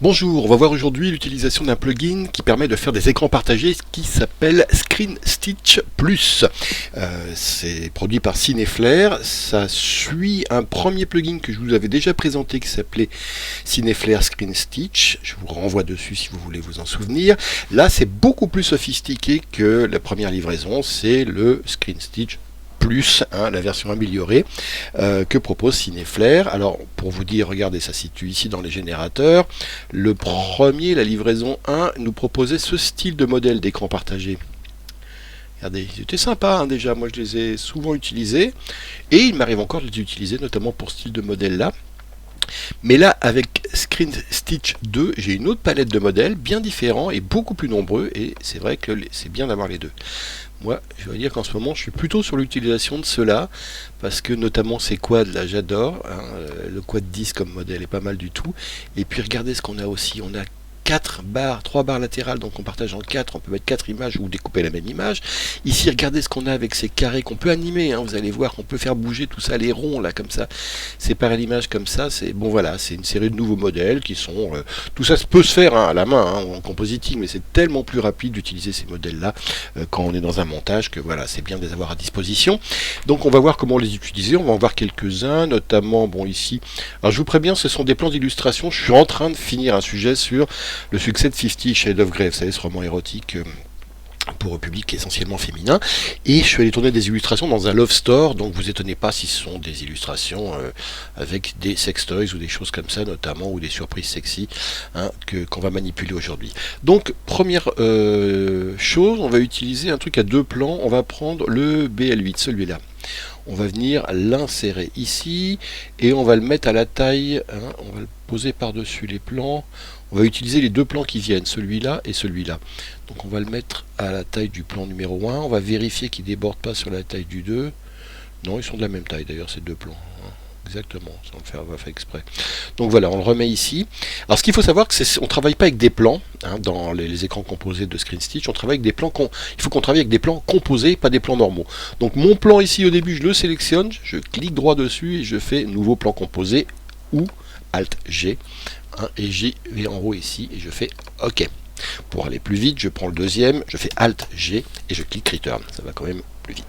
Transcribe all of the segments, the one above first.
Bonjour, on va voir aujourd'hui l'utilisation d'un plugin qui permet de faire des écrans partagés qui s'appelle Screen Stitch Plus. C'est produit par Cineflare. Ça suit un premier plugin que je vous avais déjà présenté qui s'appelait Cineflare Screen Stitch. Je vous renvoie dessus si vous voulez vous en souvenir. Là, c'est beaucoup plus sophistiqué que la première livraison. C'est le Screen Stitch Plus, la version améliorée que propose Cineflare. Alors pour vous dire, regardez, ça se situe ici dans les générateurs. Le premier, la livraison 1, nous proposait ce style de modèle d'écran partagé. Regardez, ils étaient sympas déjà, moi je les ai souvent utilisés et il m'arrive encore de les utiliser notamment pour ce style de modèle là. Mais là, avec Screen Stitch 2, j'ai une autre palette de modèles bien différents et beaucoup plus nombreux, et c'est vrai que c'est bien d'avoir les deux. Moi, je vais dire qu'en ce moment, je suis plutôt sur l'utilisation de ceux-là, parce que notamment ces quads là, j'adore. Le quad 10 comme modèle est pas mal du tout. Et puis regardez ce qu'on a aussi, on a 4 barres, 3 barres latérales, donc on partage en 4, on peut mettre 4 images ou découper la même image. Ici, regardez ce qu'on a avec ces carrés qu'on peut animer, vous allez voir qu'on peut faire bouger tout ça, les ronds là, comme ça, séparer l'image comme ça, c'est bon voilà, c'est une série de nouveaux modèles qui sont, tout ça peut se faire à la main, en compositing, mais c'est tellement plus rapide d'utiliser ces modèles là quand on est dans un montage que voilà, c'est bien de les avoir à disposition. Donc on va voir comment les utiliser, on va en voir quelques-uns, notamment, bon ici, alors je vous préviens, ce sont des plans d'illustration, je suis en train de finir un sujet sur le succès de 50 Shades of Grey, vous savez, ce roman érotique pour un public essentiellement féminin, et je suis allé tourner des illustrations dans un love store, donc vous étonnez pas si ce sont des illustrations avec des sextoys ou des choses comme ça notamment, ou des surprises sexy qu'on va manipuler aujourd'hui. Donc première chose, on va utiliser un truc à deux plans, on va prendre le BL8, celui-là. On va venir l'insérer ici et on va le mettre à la taille, on va le poser par-dessus les plans. On va utiliser les deux plans qui viennent, celui-là et celui-là. Donc on va le mettre à la taille du plan numéro 1. On va vérifier qu'il ne déborde pas sur la taille du 2. Non, ils sont de la même taille d'ailleurs, ces deux plans. Exactement, ça on va faire exprès. Donc voilà, on le remet ici. Alors ce qu'il faut savoir, c'est qu'on ne travaille pas avec des plans dans les écrans composés de Screen Stitch. On travaille avec des plans. Il faut qu'on travaille avec des plans composés, pas des plans normaux. Donc mon plan ici au début, je le sélectionne, je clique droit dessus et je fais nouveau plan composé ou Alt G. Et j'y vais en haut ici et je fais OK. Pour aller plus vite, je prends le deuxième, je fais Alt G et je clique Return. Ça va quand même plus vite.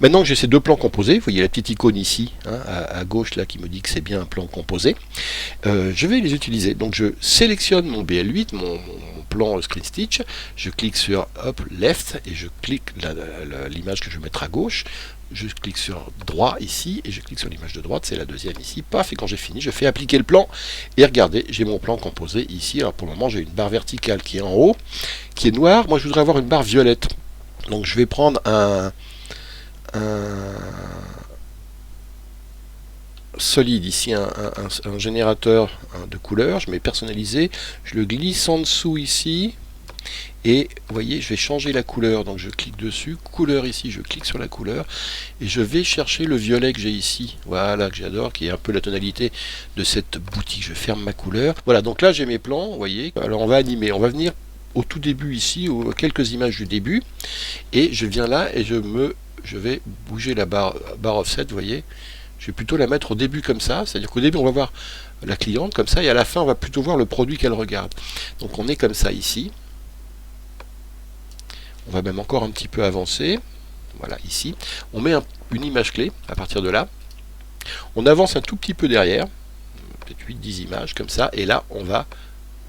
Maintenant que j'ai ces deux plans composés, vous voyez la petite icône ici, à gauche là, qui me dit que c'est bien un plan composé, je vais les utiliser. Donc je sélectionne mon BL8, mon plan Screen Stitch, je clique sur Left et je clique l'image que je vais mettre à gauche. Je clique sur droit ici et je clique sur l'image de droite, c'est la deuxième ici, paf, et quand j'ai fini, je fais appliquer le plan et regardez, j'ai mon plan composé ici. Alors pour le moment, j'ai une barre verticale qui est en haut, qui est noire. Moi, je voudrais avoir une barre violette. Donc je vais prendre un solide ici, un générateur de couleurs, je mets personnalisé, je le glisse en dessous ici. Et vous voyez, je vais changer la couleur, donc je clique dessus, couleur ici, je clique sur la couleur, et je vais chercher le violet que j'ai ici, voilà, que j'adore, qui est un peu la tonalité de cette boutique. Je ferme ma couleur. Voilà, donc là j'ai mes plans, vous voyez. Alors on va animer, on va venir au tout début ici, aux quelques images du début, et je viens là et je vais bouger la barre offset, vous voyez. Je vais plutôt la mettre au début comme ça, c'est-à-dire qu'au début on va voir la cliente comme ça, et à la fin on va plutôt voir le produit qu'elle regarde. Donc on est comme ça ici. On va même encore un petit peu avancer. Voilà, ici. On met une image clé à partir de là. On avance un tout petit peu derrière. Peut-être 8-10 images comme ça. Et là, on va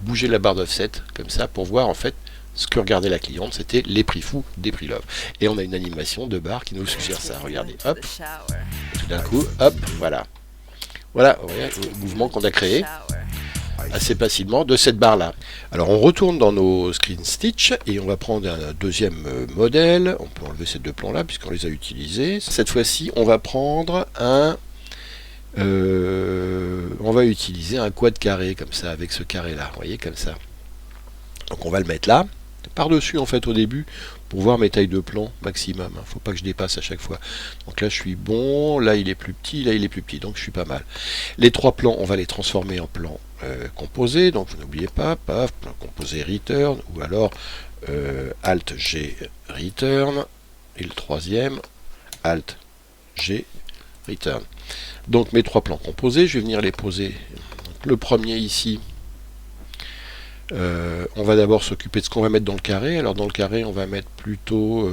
bouger la barre d'offset comme ça pour voir en fait ce que regardait la cliente. C'était les prix fous des prix love. Et on a une animation de barre qui nous suggère ça. Regardez, hop. Tout d'un coup, hop, voilà. Voilà, le mouvement qu'on a créé assez facilement de cette barre là. Alors on retourne dans nos Screen Stitch et on va prendre un deuxième modèle. On peut enlever ces deux plans là puisqu'on les a utilisés. Cette fois-ci on va prendre on va utiliser un quad carré comme ça, avec ce carré là, vous voyez, comme ça. Donc on va le mettre là, par dessus en fait au début, pour voir mes tailles de plan maximum. Faut pas que je dépasse à chaque fois. Donc là je suis bon, là il est plus petit, là il est plus petit, donc je suis pas mal. Les trois plans, on va les transformer en plans composés, donc vous n'oubliez pas, paf, plan composé return, ou alors Alt G return, et le troisième, Alt G return. Donc mes trois plans composés, je vais venir les poser. Donc, le premier ici, On va d'abord s'occuper de ce qu'on va mettre dans le carré. Alors dans le carré, on va mettre plutôt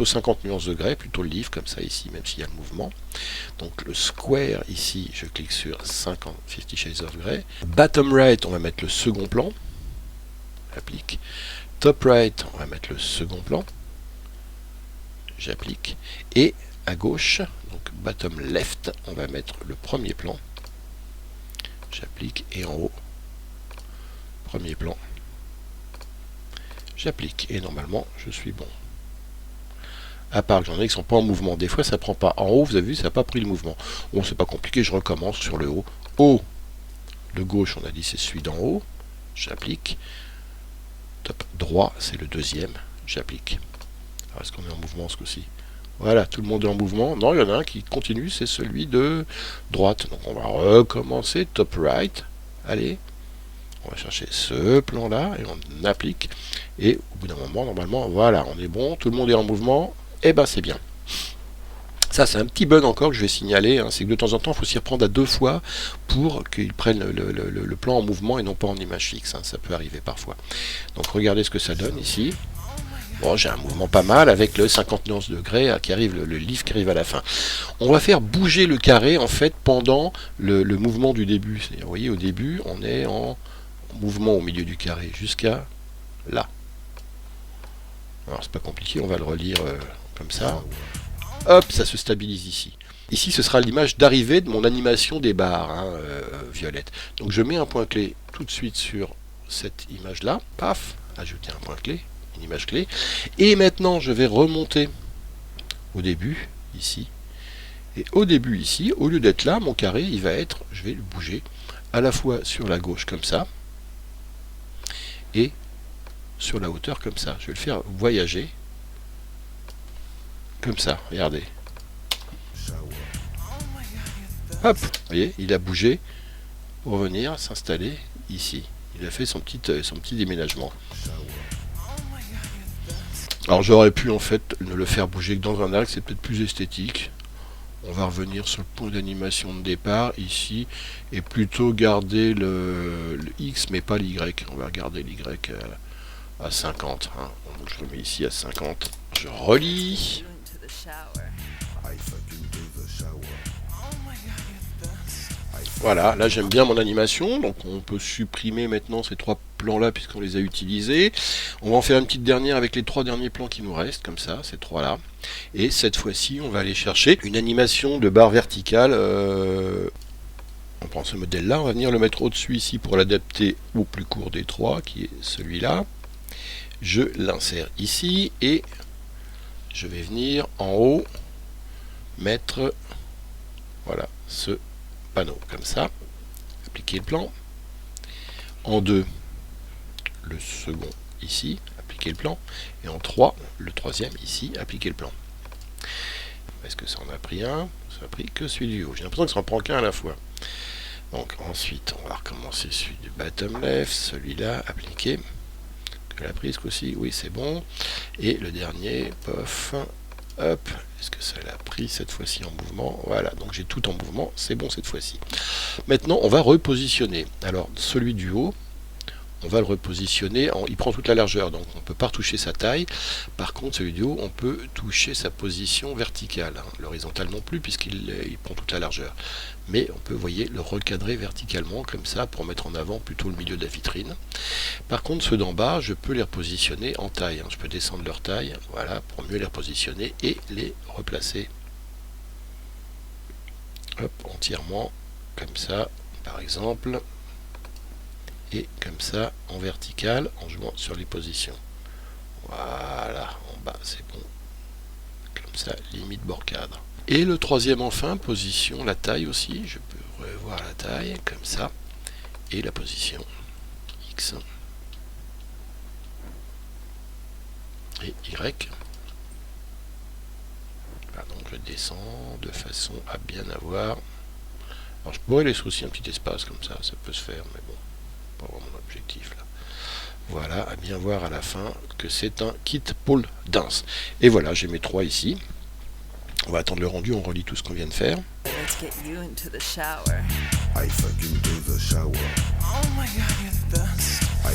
50 nuances de grès, plutôt le livre, comme ça ici, même s'il y a le mouvement. Donc le square ici, je clique sur 50 Shades of Grey. Bottom right, on va mettre le second plan. J'applique. Top right, on va mettre le second plan. J'applique. Et à gauche, donc bottom left, on va mettre le premier plan. J'applique. Et en haut, premier plan. J'applique. Et normalement, je suis bon. À part que j'en ai qui ne sont pas en mouvement. Des fois, ça prend pas. En haut, vous avez vu, ça n'a pas pris le mouvement. Bon, c'est pas compliqué, je recommence sur le haut. Haut de gauche, on a dit c'est celui d'en haut. J'applique. Top droit, c'est le deuxième. J'applique. Alors, est-ce qu'on est en mouvement ce coup-ci? Voilà, tout le monde est en mouvement. Non, il y en a un qui continue, c'est celui de droite. Donc, on va recommencer. Top right. Allez. On va chercher ce plan-là et on applique. Et au bout d'un moment, normalement, voilà, on est bon. Tout le monde est en mouvement. Et ben, c'est bien. Ça, c'est un petit bug encore que je vais signaler, hein, c'est que de temps en temps, il faut s'y reprendre à 2 fois pour qu'ils prennent le plan en mouvement et non pas en image fixe. Hein, ça peut arriver parfois. Donc, regardez ce que ça donne ici. Bon, j'ai un mouvement pas mal avec le 50 nuances de grès qui arrive, le livre qui arrive à la fin. On va faire bouger le carré, en fait, pendant le mouvement du début. C'est-à-dire, vous voyez, au début, on est en mouvement au milieu du carré, jusqu'à là. Alors, c'est pas compliqué, on va le relire comme ça. Hop, ça se stabilise ici. Ici, ce sera l'image d'arrivée de mon animation des barres, hein, violette. Donc, je mets un point clé tout de suite sur cette image-là. Paf, ajouter un point clé, une image clé. Et maintenant, je vais remonter au début, ici. Et au début, ici, au lieu d'être là, mon carré, il va être, je vais le bouger, à la fois sur la gauche, comme ça, et sur la hauteur, comme ça. Je vais le faire voyager. Comme ça, regardez. Hop, vous voyez, il a bougé pour venir s'installer ici. Il a fait son petit déménagement. Alors j'aurais pu en fait ne le faire bouger que dans un axe, c'est peut-être plus esthétique. On va revenir sur le point d'animation de départ ici et plutôt garder le X mais pas l'Y. On va garder l'Y à 50. Hein. Donc je remets ici à 50. Je relis. Voilà, là j'aime bien mon animation, donc on peut supprimer maintenant ces 3 plans là puisqu'on les a utilisés. On va en faire une petite dernière avec les 3 derniers plans qui nous restent, comme ça, ces 3 là. Et cette fois-ci, on va aller chercher une animation de barre verticale. On prend ce modèle là, on va venir le mettre au-dessus ici pour l'adapter au plus court des 3, qui est celui-là. Je l'insère ici et je vais venir en haut mettre, voilà, ce panneau comme ça, appliquer le plan. En 2, le second ici, appliquer le plan. Et en 3, le troisième ici, appliquer le plan. Est-ce que ça en a pris un? Ça a pris que celui du haut. J'ai l'impression que ça en prend qu'un à la fois. Donc ensuite, on va recommencer celui du bottom left, celui-là, appliquer. Que la prise aussi, oui c'est bon. Et le dernier, pof, hop, est-ce que ça l'a pris cette fois-ci en mouvement? Voilà, donc j'ai tout en mouvement, c'est bon cette fois-ci. Maintenant, on va repositionner. Alors, celui du haut, on va le repositionner, il prend toute la largeur, donc on ne peut pas retoucher sa taille. Par contre, celui du haut, on peut toucher sa position verticale. Hein. L'horizontale non plus, puisqu'il prend toute la largeur. Mais on peut, vous voyez, le recadrer verticalement, comme ça, pour mettre en avant plutôt le milieu de la vitrine. Par contre, ceux d'en bas, je peux les repositionner en taille. Hein. Je peux descendre leur taille, voilà, pour mieux les repositionner et les replacer. Hop, entièrement, comme ça, par exemple. Et comme ça, en vertical, en jouant sur les positions. Voilà, en bas, c'est bon. Comme ça, limite bord cadre. Et le troisième, enfin, position, la taille aussi. Je peux revoir la taille, comme ça. Et la position X. Et Y. Voilà, donc je descends de façon à bien avoir. Alors je pourrais laisser aussi un petit espace comme ça peut se faire, mais bon. Pas vraiment l'objectif là. Voilà, à bien voir à la fin que c'est un kit pole dance. Et voilà, j'ai mes 3 ici. On va attendre le rendu, on relit tout ce qu'on vient de faire. Let's get you into the shower. I fuck into the shower. Oh my god, you're the best. I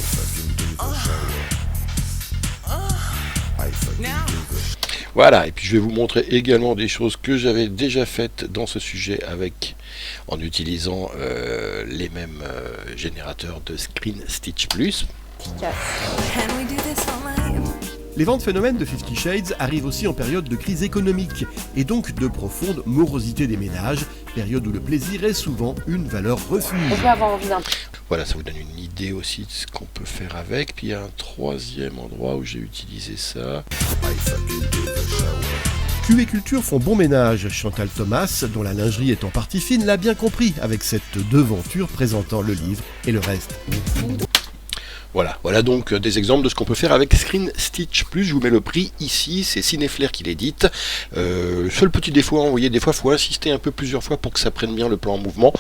Voilà, et puis je vais vous montrer également des choses que j'avais déjà faites dans ce sujet en utilisant les mêmes générateurs de Screen Stitch Plus. Les ventes phénomènes de 50 Shades arrivent aussi en période de crise économique et donc de profonde morosité des ménages, période où le plaisir est souvent une valeur refuge. On peut avoir envie d'un... Voilà, ça vous donne une idée aussi de ce qu'on peut faire avec. Puis il y a un troisième endroit où j'ai utilisé ça. Q et Culture font bon ménage. Chantal Thomas, dont la lingerie est en partie fine, l'a bien compris avec cette devanture présentant le livre et le reste. Voilà donc des exemples de ce qu'on peut faire avec Screen Stitch Plus. Je vous mets le prix ici, c'est Cineflair qui l'édite. Seul petit défaut, vous voyez, des fois il faut insister un peu plusieurs fois pour que ça prenne bien le plan en mouvement.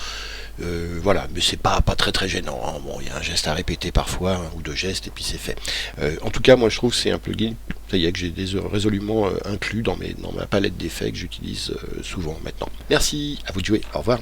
Voilà, mais c'est pas très très gênant, hein. Bon, il y a un geste à répéter parfois, un ou deux gestes, et puis c'est fait. En tout cas, moi je trouve que c'est un plugin, ça y est, que j'ai résolument inclus dans ma palette d'effets que j'utilise souvent maintenant. Merci, à vous de jouer, au revoir.